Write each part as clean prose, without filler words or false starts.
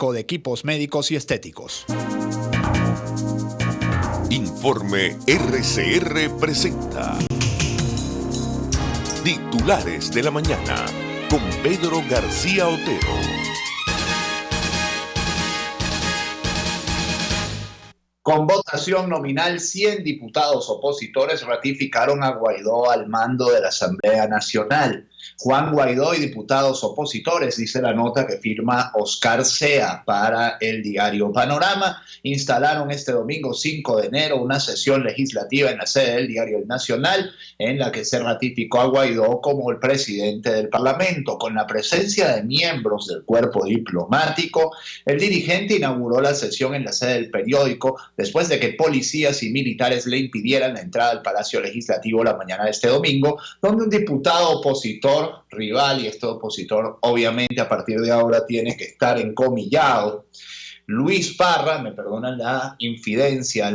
de equipos médicos y estéticos. Informe RCR presenta Titulares de la Mañana con Pedro García Otero. Con votación nominal, 100 diputados opositores ratificaron a Guaidó al mando de la Asamblea Nacional. Juan Guaidó y diputados opositores, dice la nota que firma Oscar Sea para el diario Panorama, instalaron este domingo 5 de enero una sesión legislativa en la sede del diario El Nacional, en la que se ratificó a Guaidó como el presidente del Parlamento. Con la presencia de miembros del cuerpo diplomático, el dirigente inauguró la sesión en la sede del periódico, después de que policías y militares le impidieran la entrada al Palacio Legislativo la mañana de este domingo, donde un diputado opositor rival, y este opositor obviamente a partir de ahora tiene que estar encomillado, Luis Parra, me perdonan la infidencia,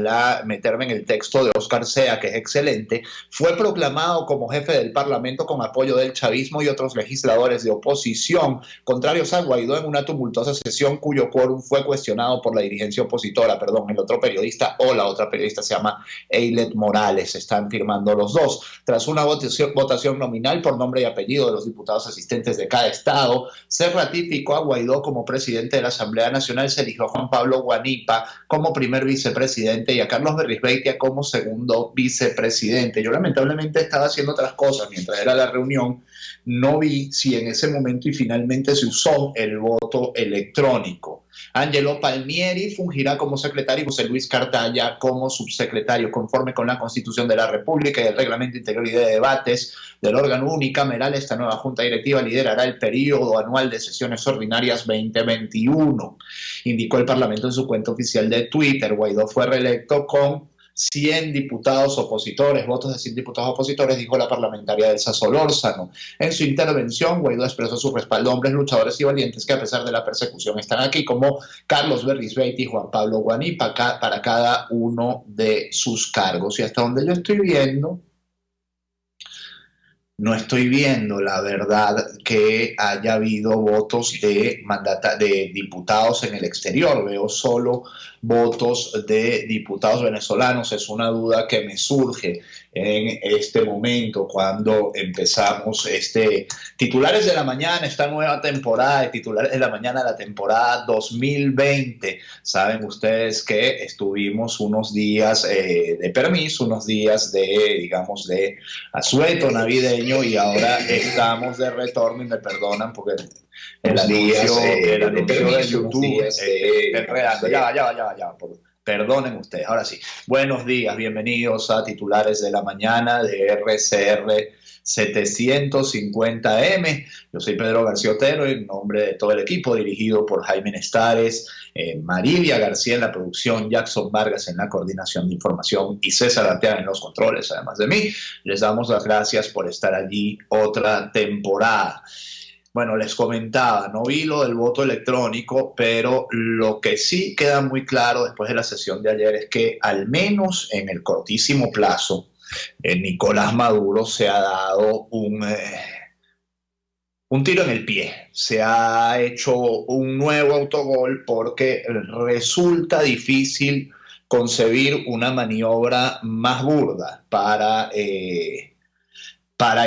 meterme en el texto de Oscar Sea, que es excelente, fue proclamado como jefe del Parlamento con apoyo del chavismo y otros legisladores de oposición, contrarios a Guaidó en una tumultuosa sesión cuyo quórum fue cuestionado por la dirigencia opositora. El otro periodista o la otra periodista se llama Eilet Morales, están firmando los dos. Tras una votación nominal por nombre y apellido de los diputados asistentes de cada estado, se ratificó a Guaidó como presidente de la Asamblea Nacional, se eligió a Juan Pablo Guanipa como primer vicepresidente y a Carlos Berrizbeitia como segundo vicepresidente. Yo lamentablemente estaba haciendo otras cosas mientras era la reunión, no vi si en ese momento y finalmente se usó el voto electrónico. Angelo Palmieri fungirá como secretario y José Luis Cartaya como subsecretario, conforme con la Constitución de la República y el Reglamento Interior y de Debates del órgano unicameral. Esta nueva Junta Directiva liderará el periodo anual de sesiones ordinarias 2021. Indicó el Parlamento en su cuenta oficial de Twitter. Guaidó fue reelecto con 100 diputados opositores, votos de 100 diputados opositores, dijo la parlamentaria Elsa Solórzano. En su intervención, Guaidó expresó su respaldo a hombres luchadores y valientes que a pesar de la persecución están aquí, como Carlos Berrizbeitia y Juan Pablo Guanipa, para cada uno de sus cargos. Y hasta donde yo estoy viendo, no estoy viendo, la verdad, que haya habido votos de diputados en el exterior. Veo solo votos de diputados venezolanos. Es una duda que me surge en este momento cuando empezamos Titulares de la Mañana, esta nueva temporada de Titulares de la Mañana, la temporada 2020. Saben ustedes que estuvimos unos días de permiso, unos días de asueto navideño, y ahora estamos de retorno, y me perdonan porque el anuncio de YouTube enredando. Ya. Perdonen ustedes, ahora sí. Buenos días, bienvenidos a Titulares de la Mañana de RCR 750M. Yo soy Pedro García Otero, en nombre de todo el equipo, dirigido por Jaime Nestares, Marilia García en la producción, Jackson Vargas en la coordinación de información y César Arteaga en los controles, además de mí. Les damos las gracias por estar allí otra temporada. Bueno, les comentaba, no vi lo del voto electrónico, pero lo que sí queda muy claro después de la sesión de ayer es que al menos en el cortísimo plazo, Nicolás Maduro se ha dado un tiro en el pie, se ha hecho un nuevo autogol, porque resulta difícil concebir una maniobra más burda para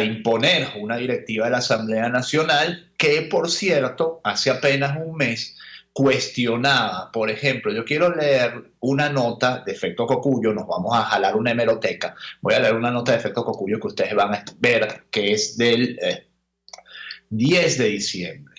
imponer una directiva de la Asamblea Nacional que, por cierto, hace apenas un mes cuestionaba. Por ejemplo, yo quiero leer una nota de Efecto Cocuyo, nos vamos a jalar una hemeroteca, voy a leer una nota de Efecto Cocuyo que ustedes van a ver, que es del 10 de diciembre.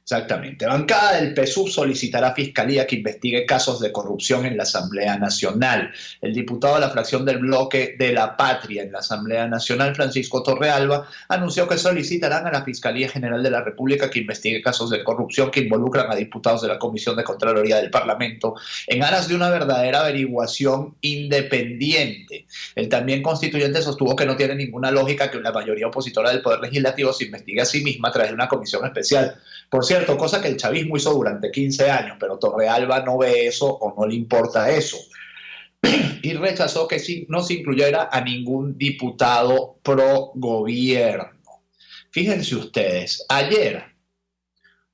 Exactamente. Bancada del PSUV solicitará a Fiscalía que investigue casos de corrupción en la Asamblea Nacional. El diputado de la fracción del Bloque de la Patria en la Asamblea Nacional, Francisco Torrealba, anunció que solicitarán a la Fiscalía General de la República que investigue casos de corrupción que involucran a diputados de la Comisión de Contraloría del Parlamento en aras de una verdadera averiguación independiente. El también constituyente sostuvo que no tiene ninguna lógica que una mayoría opositora del Poder Legislativo se investigue a sí misma a través de una comisión especial. Por cierto, cosa que el chavismo hizo durante 15 años, pero Torrealba no ve eso o no le importa eso. Y rechazó que no se incluyera a ningún diputado pro gobierno. Fíjense ustedes, ayer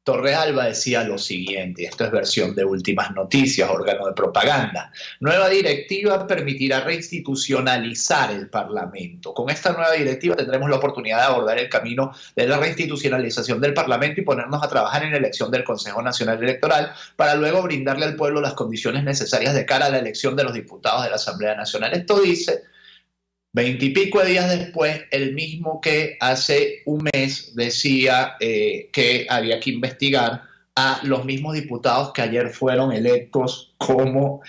Torrealba decía lo siguiente, esto es versión de Últimas Noticias, órgano de propaganda: nueva directiva permitirá reinstitucionalizar el Parlamento. Con esta nueva directiva tendremos la oportunidad de abordar el camino de la reinstitucionalización del Parlamento y ponernos a trabajar en la elección del Consejo Nacional Electoral para luego brindarle al pueblo las condiciones necesarias de cara a la elección de los diputados de la Asamblea Nacional. Esto dice 20 y pico de días después, el mismo que hace un mes decía que había que investigar a los mismos diputados que ayer fueron electos como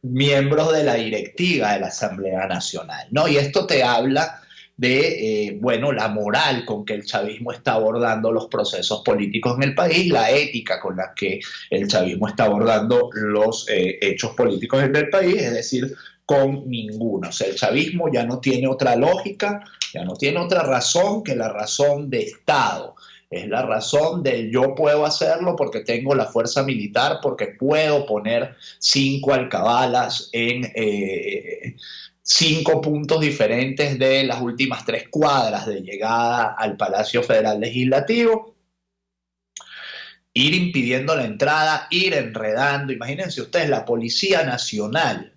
miembros de la directiva de la Asamblea Nacional, ¿no? Y esto te habla de, la moral con que el chavismo está abordando los procesos políticos en el país, la ética con la que el chavismo está abordando los hechos políticos en el país, es decir, con ninguno. O sea, el chavismo ya no tiene otra lógica, ya no tiene otra razón que la razón de Estado. Es la razón del yo puedo hacerlo porque tengo la fuerza militar, porque puedo poner 5 alcabalas en 5 puntos diferentes de las últimas 3 cuadras de llegada al Palacio Federal Legislativo, ir impidiendo la entrada, ir enredando. Imagínense ustedes, la Policía Nacional.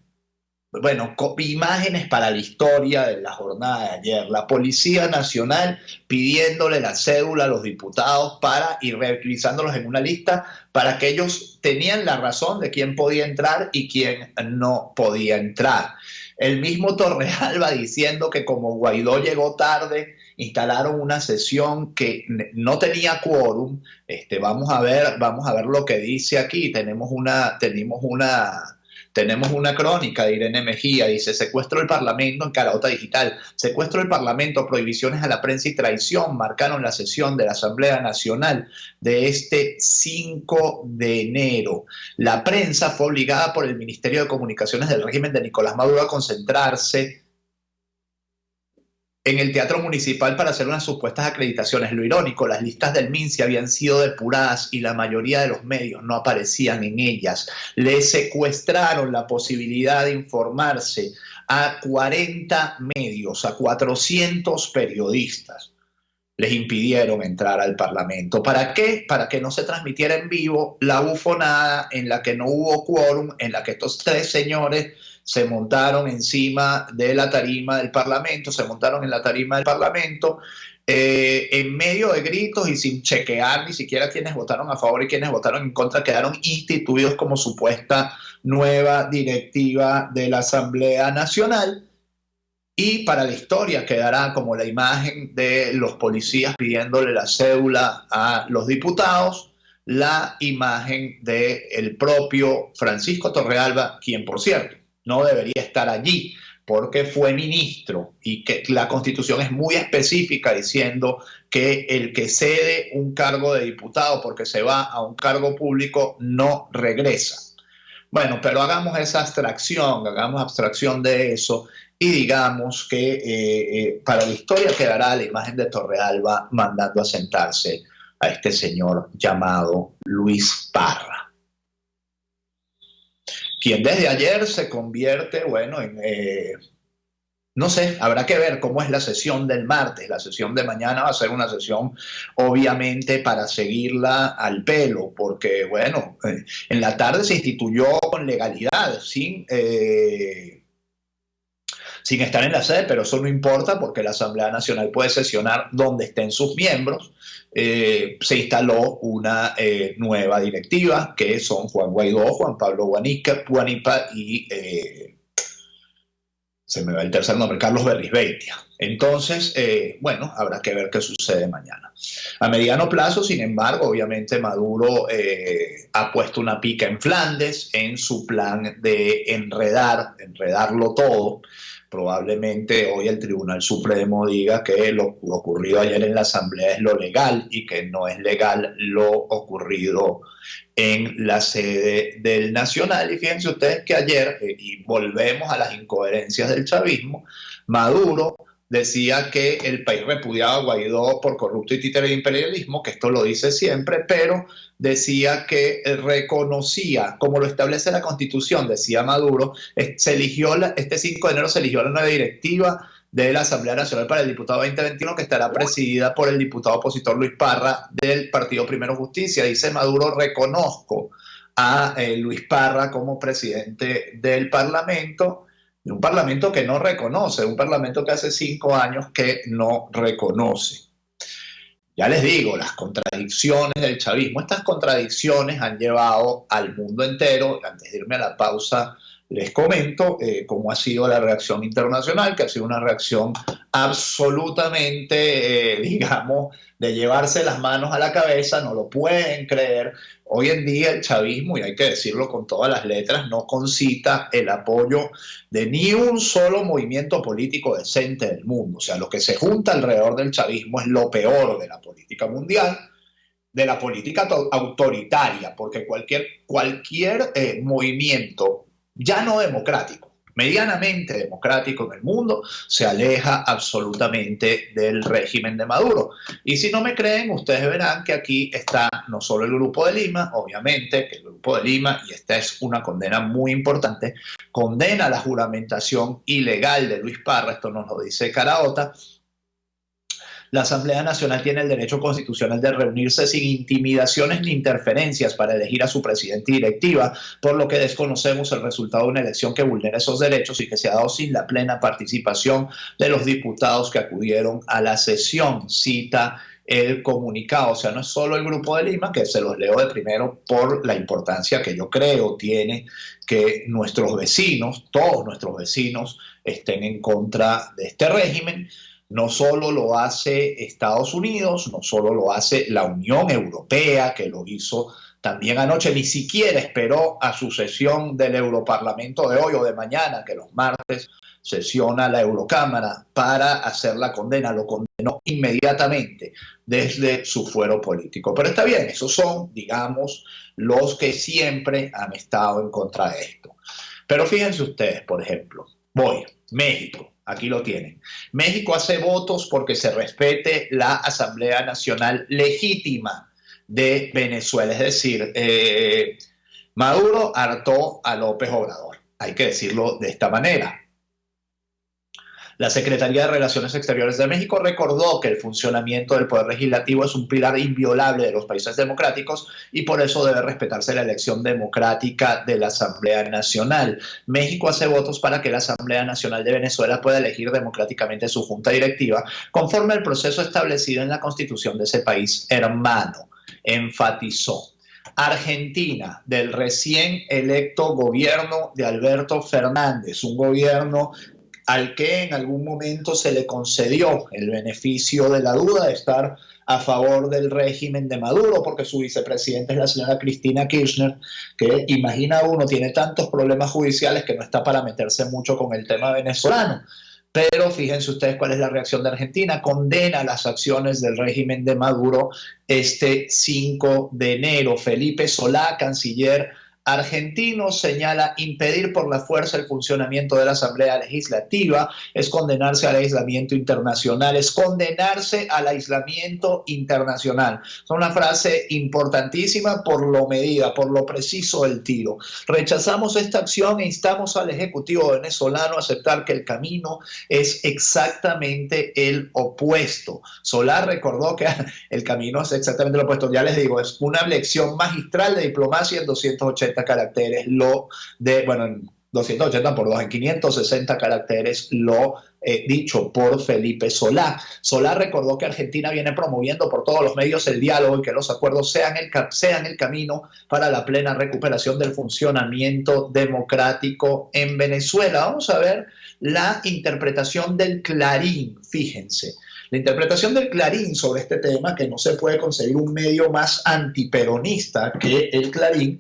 Bueno, imágenes para la historia de la jornada de ayer. La Policía Nacional pidiéndole la cédula a los diputados para ir revisándolos en una lista para que ellos tenían la razón de quién podía entrar y quién no podía entrar. El mismo Torrealba diciendo que como Guaidó llegó tarde, instalaron una sesión que no tenía quórum. Vamos a ver lo que dice aquí. Tenemos una crónica de Irene Mejía, dice: secuestro del Parlamento en Carahota Digital, secuestro del Parlamento, prohibiciones a la prensa y traición marcaron la sesión de la Asamblea Nacional de este 5 de enero. La prensa fue obligada por el Ministerio de Comunicaciones del régimen de Nicolás Maduro a concentrarse en el Teatro Municipal para hacer unas supuestas acreditaciones. Lo irónico, las listas del MINSI habían sido depuradas y la mayoría de los medios no aparecían en ellas. Le secuestraron la posibilidad de informarse a 40 medios, a 400 periodistas. Les impidieron entrar al Parlamento. ¿Para qué? Para que no se transmitiera en vivo la bufonada en la que no hubo quórum, en la que estos 3 señores se montaron encima de la tarima del Parlamento, en medio de gritos y sin chequear ni siquiera quienes votaron a favor y quienes votaron en contra, quedaron instituidos como supuesta nueva directiva de la Asamblea Nacional. Y para la historia quedará como la imagen de los policías pidiéndole la cédula a los diputados, la imagen del propio Francisco Torrealba, quien, por cierto, no debería estar allí porque fue ministro, y que la Constitución es muy específica diciendo que el que cede un cargo de diputado porque se va a un cargo público no regresa. Bueno, pero hagamos abstracción de eso y digamos que para la historia quedará la imagen de Torrealba mandando a sentarse a este señor llamado Luis Parra, quien desde ayer se convierte, no sé, habrá que ver cómo es la sesión del martes. La sesión de mañana va a ser una sesión, obviamente, para seguirla al pelo, porque, en la tarde se instituyó con legalidad, sin estar en la sede, pero eso no importa porque la Asamblea Nacional puede sesionar donde estén sus miembros. Se instaló una nueva directiva que son Juan Guaidó, Juan Pablo Guanipa y se me va el tercer nombre, Carlos Berrizbeitia. Entonces, habrá que ver qué sucede mañana. A mediano plazo, sin embargo, obviamente Maduro ha puesto una pica en Flandes en su plan de enredarlo todo. Probablemente hoy el Tribunal Supremo diga que lo ocurrido ayer en la Asamblea es lo legal y que no es legal lo ocurrido en la sede del Nacional. Y fíjense ustedes que ayer, y volvemos a las incoherencias del chavismo, Maduro decía que el país repudiaba a Guaidó por corrupto y títere de imperialismo, que esto lo dice siempre, pero decía que reconocía, como lo establece la Constitución, decía Maduro, este 5 de enero se eligió la nueva directiva de la Asamblea Nacional para el diputado 2021, que estará presidida por el diputado opositor Luis Parra del Partido Primero Justicia. Dice Maduro: reconozco a Luis Parra como presidente del Parlamento, de un Parlamento que no reconoce, un Parlamento que hace 5 años que no reconoce. Ya les digo, las contradicciones del chavismo, estas contradicciones han llevado al mundo entero. Antes de irme a la pausa, les comento cómo ha sido la reacción internacional, que ha sido una reacción absolutamente, digamos, de llevarse las manos a la cabeza. No lo pueden creer. Hoy en día el chavismo, y hay que decirlo con todas las letras, no concita el apoyo de ni un solo movimiento político decente del mundo. O sea, lo que se junta alrededor del chavismo es lo peor de la política mundial, de la política autoritaria, porque cualquier movimiento ya no democrático, medianamente democrático en el mundo, se aleja absolutamente del régimen de Maduro. Y si no me creen, ustedes verán que aquí está no solo el Grupo de Lima, obviamente que el Grupo de Lima, y esta es una condena muy importante, condena la juramentación ilegal de Luis Parra. Esto nos lo dice Caraota. La Asamblea Nacional tiene el derecho constitucional de reunirse sin intimidaciones ni interferencias para elegir a su presidente y directiva, por lo que desconocemos el resultado de una elección que vulnera esos derechos y que se ha dado sin la plena participación de los diputados que acudieron a la sesión, cita el comunicado. O sea, no es solo el Grupo de Lima, que se los leo de primero por la importancia que yo creo tiene que nuestros vecinos, todos nuestros vecinos, estén en contra de este régimen. No solo lo hace Estados Unidos, no solo lo hace la Unión Europea, que lo hizo también anoche, ni siquiera esperó a su sesión del Europarlamento de hoy o de mañana, que los martes sesiona la Eurocámara, para hacer la condena. Lo condenó inmediatamente desde su fuero político. Pero está bien, esos son, digamos, los que siempre han estado en contra de esto. Pero fíjense ustedes, por ejemplo, México. Aquí lo tienen. México hace votos porque se respete la Asamblea Nacional legítima de Venezuela. Es decir, Maduro hartó a López Obrador. Hay que decirlo de esta manera. La Secretaría de Relaciones Exteriores de México recordó que el funcionamiento del Poder Legislativo es un pilar inviolable de los países democráticos y por eso debe respetarse la elección democrática de la Asamblea Nacional. México hace votos para que la Asamblea Nacional de Venezuela pueda elegir democráticamente su junta directiva conforme al proceso establecido en la Constitución de ese país hermano, enfatizó. Argentina, del recién electo gobierno de Alberto Fernández, un gobierno al que en algún momento se le concedió el beneficio de la duda de estar a favor del régimen de Maduro, porque su vicepresidenta es la señora Cristina Kirchner, que, imagina uno, tiene tantos problemas judiciales que no está para meterse mucho con el tema venezolano. Pero fíjense ustedes cuál es la reacción de Argentina. Condena las acciones del régimen de Maduro este 5 de enero. Felipe Solá, canciller argentino, señala: impedir por la fuerza el funcionamiento de la Asamblea Legislativa es condenarse al aislamiento internacional, es condenarse al aislamiento internacional. Es una frase importantísima por lo medida, por lo preciso del tiro. Rechazamos esta acción e instamos al Ejecutivo venezolano a aceptar que el camino es exactamente el opuesto. Solá recordó que el camino es exactamente el opuesto. Ya les digo, es una lección magistral de diplomacia en 280 caracteres, en 280 por 2, en 560 caracteres, lo dicho por Felipe Solá. Solá recordó que Argentina viene promoviendo por todos los medios el diálogo y que los acuerdos sean el camino para la plena recuperación del funcionamiento democrático en Venezuela. Vamos a ver la interpretación del Clarín, fíjense. La interpretación del Clarín sobre este tema, que no se puede conseguir un medio más antiperonista que el Clarín,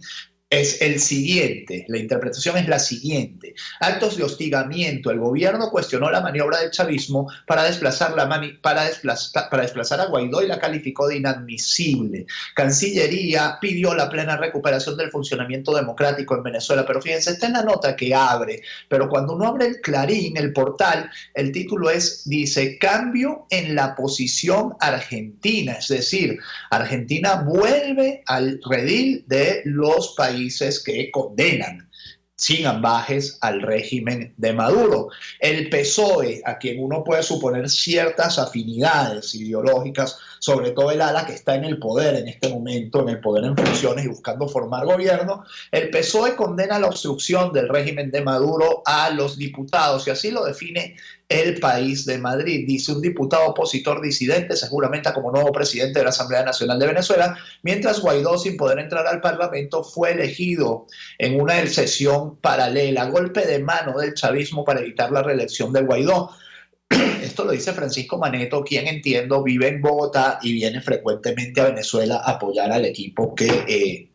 es el siguiente. La interpretación es la siguiente: actos de hostigamiento. El gobierno cuestionó la maniobra del chavismo para desplazar a Guaidó y la calificó de inadmisible. Cancillería pidió la plena recuperación del funcionamiento democrático en Venezuela. Pero fíjense, está en la nota que abre, pero cuando uno abre el Clarín, el portal, el título dice: cambio en la posición argentina. Es decir, Argentina vuelve al redil de los países que condenan sin ambajes al régimen de Maduro. El PSOE, a quien uno puede suponer ciertas afinidades ideológicas, sobre todo el ala que está en el poder en este momento, en el poder en funciones y buscando formar gobierno, el PSOE condena la obstrucción del régimen de Maduro a los diputados, y así lo define El País de Madrid. Dice: un diputado opositor disidente se juramenta como nuevo presidente de la Asamblea Nacional de Venezuela, mientras Guaidó, sin poder entrar al Parlamento, fue elegido en una sesión paralela, golpe de mano del chavismo para evitar la reelección de Guaidó. Esto lo dice Francisco Maneto, quien, entiendo, vive en Bogotá y viene frecuentemente a Venezuela a apoyar al equipo que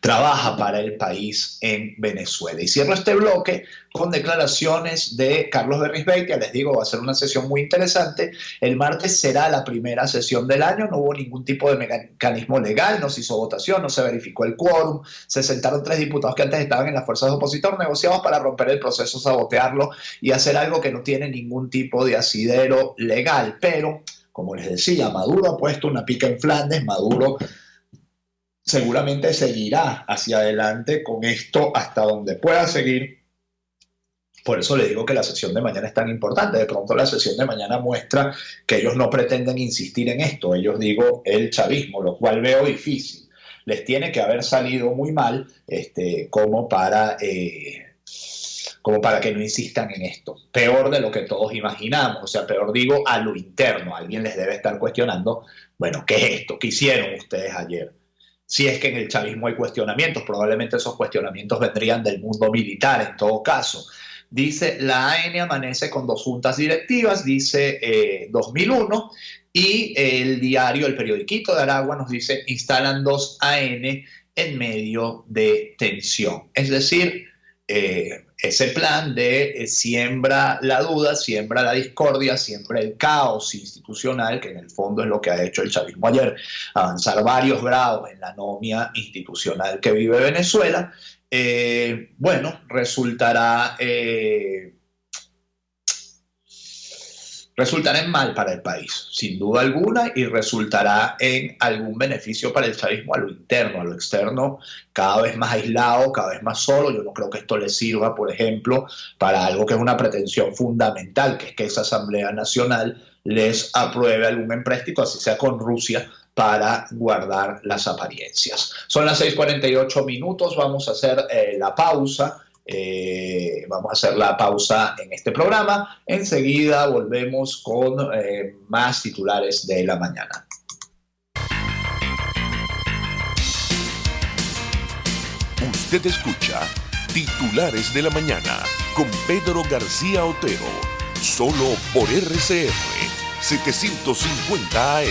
trabaja para El País en Venezuela. Y cierro este bloque con declaraciones de Carlos Berrizbeitia. Les digo, va a ser una sesión muy interesante. El martes será la primera sesión del año. No hubo ningún tipo de mecanismo legal, no se hizo votación, no se verificó el quórum. Se sentaron 3 diputados que antes estaban en las fuerzas de opositor, negociados para romper el proceso, sabotearlo y hacer algo que no tiene ningún tipo de asidero legal. Pero, como les decía, Maduro ha puesto una pica en Flandes. Maduro seguramente seguirá hacia adelante con esto hasta donde pueda seguir. Por eso le digo que la sesión de mañana es tan importante. De pronto la sesión de mañana muestra que ellos no pretenden insistir en esto. Ellos, digo, el chavismo, lo cual veo difícil. Les tiene que haber salido muy mal como para que no insistan en esto. Peor de lo que todos imaginamos. O sea, peor digo, a lo interno. Alguien les debe estar cuestionando, bueno, ¿qué es esto? ¿Qué hicieron ustedes ayer? Si es que en el chavismo hay cuestionamientos, probablemente esos cuestionamientos vendrían del mundo militar en todo caso. Dice: la AN amanece con 2 juntas directivas, dice 2001, y el diario El Periodiquito de Aragua nos dice: instalan 2 AN en medio de tensión. Es decir, ese plan de siembra la duda, siembra la discordia, siembra el caos institucional, que en el fondo es lo que ha hecho el chavismo ayer, avanzar varios grados en la anomia institucional que vive Venezuela. Resultará en mal para el país, sin duda alguna, y resultará en algún beneficio para el chavismo a lo interno. A lo externo, cada vez más aislado, cada vez más solo. Yo no creo que esto le sirva, por ejemplo, para algo que es una pretensión fundamental, que es que esa Asamblea Nacional les apruebe algún empréstito, así sea con Rusia, para guardar las apariencias. Son las 6:48 minutos, vamos a hacer la pausa. Vamos a hacer la pausa en este programa. Enseguida volvemos con más titulares de la mañana. Usted escucha Titulares de la Mañana con Pedro García Otero, solo por RCR 750 AM.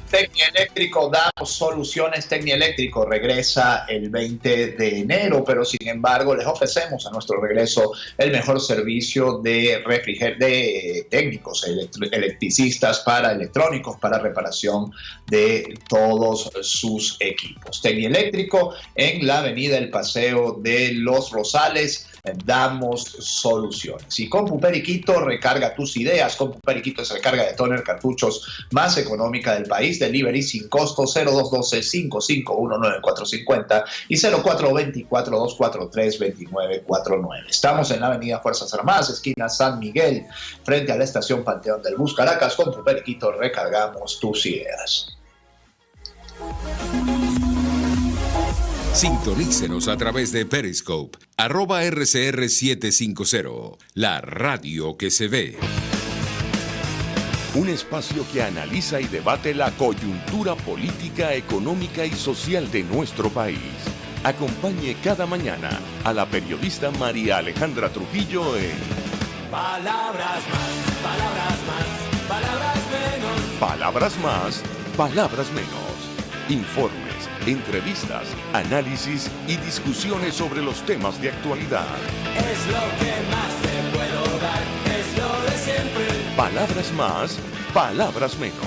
Tecnieléctrico, damos soluciones. Tecnieléctrico regresa el 20 de enero, pero sin embargo les ofrecemos a nuestro regreso el mejor servicio de técnicos, electricistas, para electrónicos, para reparación de todos sus equipos. Tecnieléctrico en la avenida El Paseo de los Rosales. Damos soluciones. Y Compu Periquito, recarga tus ideas. Compu Periquito es recarga de tóner cartuchos más económica del país. Delivery sin costo, 0212-551-9450 y 0424-243-2949. Estamos en la avenida Fuerzas Armadas, esquina San Miguel, frente a la estación Panteón del Bus, Caracas. Compu Periquito, recargamos tus ideas. Sintonícenos a través de Periscope, @RCR750, la radio que se ve. Un espacio que analiza y debate la coyuntura política, económica y social de nuestro país. Acompañe cada mañana a la periodista María Alejandra Trujillo en Palabras más, palabras más, palabras menos. Palabras más, palabras menos. Informes, entrevistas, análisis y discusiones sobre los temas de actualidad. Es lo que más te puedo dar, es lo de siempre. Palabras más, palabras menos.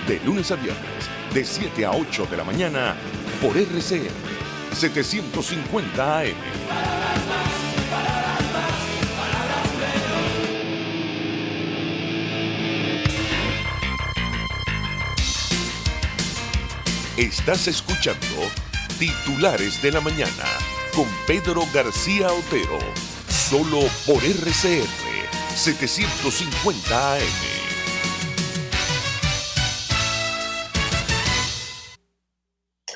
De lunes a viernes, de 7 a 8 de la mañana, por RCR 750 AM. Palabras más, palabras más, palabras menos. Estás escuchando Titulares de la Mañana con Pedro García Otero, solo por RCR 750 AM.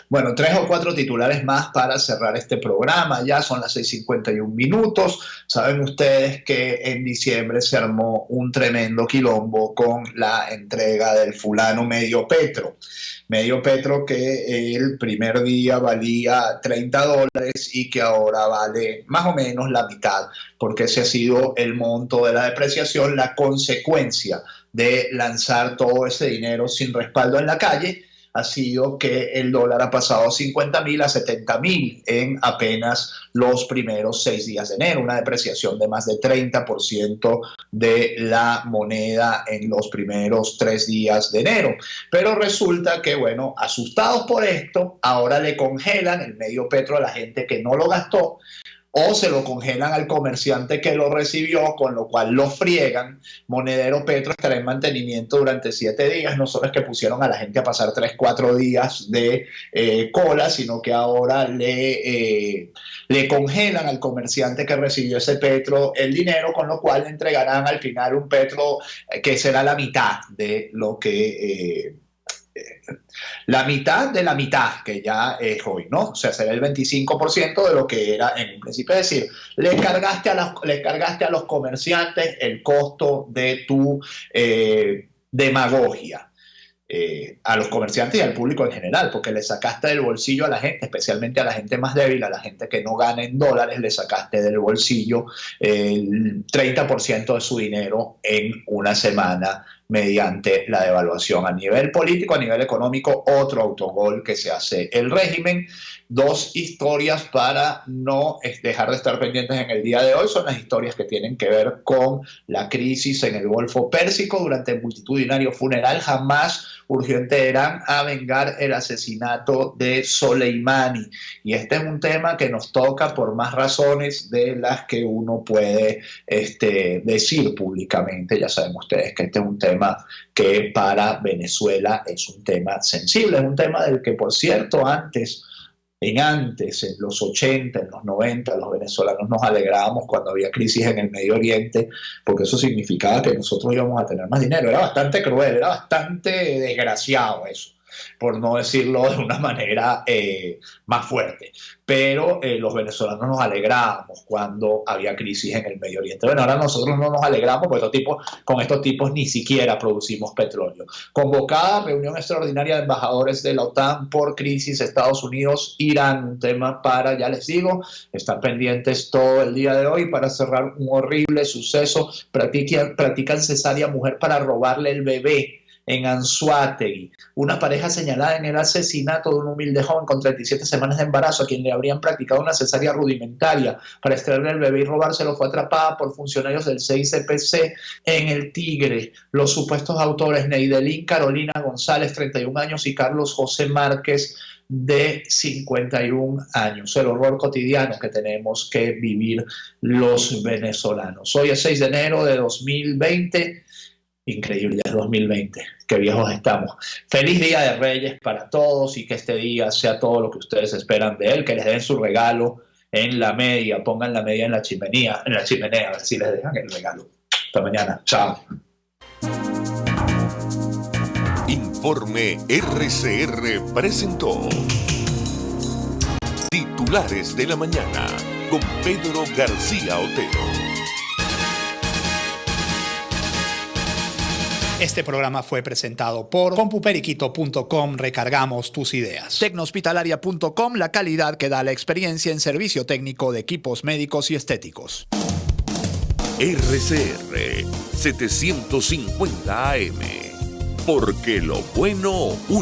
Bueno, 3 o 4 titulares más para cerrar este programa. Ya son las 6:51 minutos. Saben ustedes que en diciembre se armó un tremendo quilombo con la entrega del fulano Medio Petro. Medio Petro que el primer día valía $30 y que ahora vale más o menos la mitad, porque ese ha sido el monto de la depreciación, la consecuencia de lanzar todo ese dinero sin respaldo en la calle. Ha sido que el dólar ha pasado 50.000 a 70.000 en apenas los primeros 6 días de enero, una depreciación de más de 30% de la moneda en los primeros 3 días de enero. Pero resulta que, bueno, asustados por esto, ahora le congelan el Medio Petro a la gente que no lo gastó, o se lo congelan al comerciante que lo recibió, con lo cual lo friegan. Monedero Petro estará en mantenimiento durante 7 días. No solo es que pusieron a la gente a pasar 3-4 días de cola, sino que ahora le congelan al comerciante que recibió ese petro el dinero, con lo cual le entregarán al final un petro que será la mitad de lo que... la mitad de la mitad que ya es hoy, ¿no? O sea, será el 25% de lo que era en un principio. Es decir, le cargaste a los comerciantes el costo de tu demagogia. A los comerciantes y al público en general, porque le sacaste del bolsillo a la gente, especialmente a la gente más débil, a la gente que no gana en dólares, le sacaste del bolsillo el 30% de su dinero en una semana mediante la devaluación. A nivel político, a nivel económico, otro autogol que se hace el régimen. 2 historias para no dejar de estar pendientes en el día de hoy. Son las historias que tienen que ver con la crisis en el Golfo Pérsico. Durante el multitudinario funeral, Hamás urgió en Teherán a vengar el asesinato de Soleimani. Y este es un tema que nos toca por más razones de las que uno puede decir públicamente. Ya saben ustedes que este es un tema que para Venezuela es un tema sensible. Es un tema del que, por cierto, antes, en los 80, en los 90, los venezolanos nos alegrábamos cuando había crisis en el Medio Oriente, porque eso significaba que nosotros íbamos a tener más dinero. Era bastante cruel, era bastante desgraciado eso, por no decirlo de una manera más fuerte. Pero los venezolanos nos alegrábamos cuando había crisis en el Medio Oriente. Bueno, ahora nosotros no nos alegramos porque con estos tipos ni siquiera producimos petróleo. Convocada reunión extraordinaria de embajadores de la OTAN por crisis, Estados Unidos, Irán, un tema para, ya les digo, estar pendientes todo el día de hoy. Para cerrar, un horrible suceso: practican cesárea mujer para robarle el bebé en Anzoátegui. Una pareja señalada en el asesinato de un humilde joven con 37 semanas de embarazo, a quien le habrían practicado una cesárea rudimentaria para extraerle el bebé y robárselo, fue atrapada por funcionarios del CICPC en El Tigre. Los supuestos autores: Neidelín Carolina González, 31 años, y Carlos José Márquez, de 51 años. El horror cotidiano que tenemos que vivir los venezolanos. Hoy es 6 de enero de 2020. Increíble, ya es 2020, qué viejos estamos. Feliz Día de Reyes para todos, y que este día sea todo lo que ustedes esperan de él, que les den su regalo en la media, pongan la media en la chimenea, a ver si les dejan el regalo. Hasta mañana, chao. Informe RCR presentó Titulares de la Mañana con Pedro García Otero. Este programa fue presentado por compuperiquito.com. Recargamos tus ideas. Tecnohospitalaria.com, la calidad que da la experiencia en servicio técnico de equipos médicos y estéticos. RCR 750 AM, porque lo bueno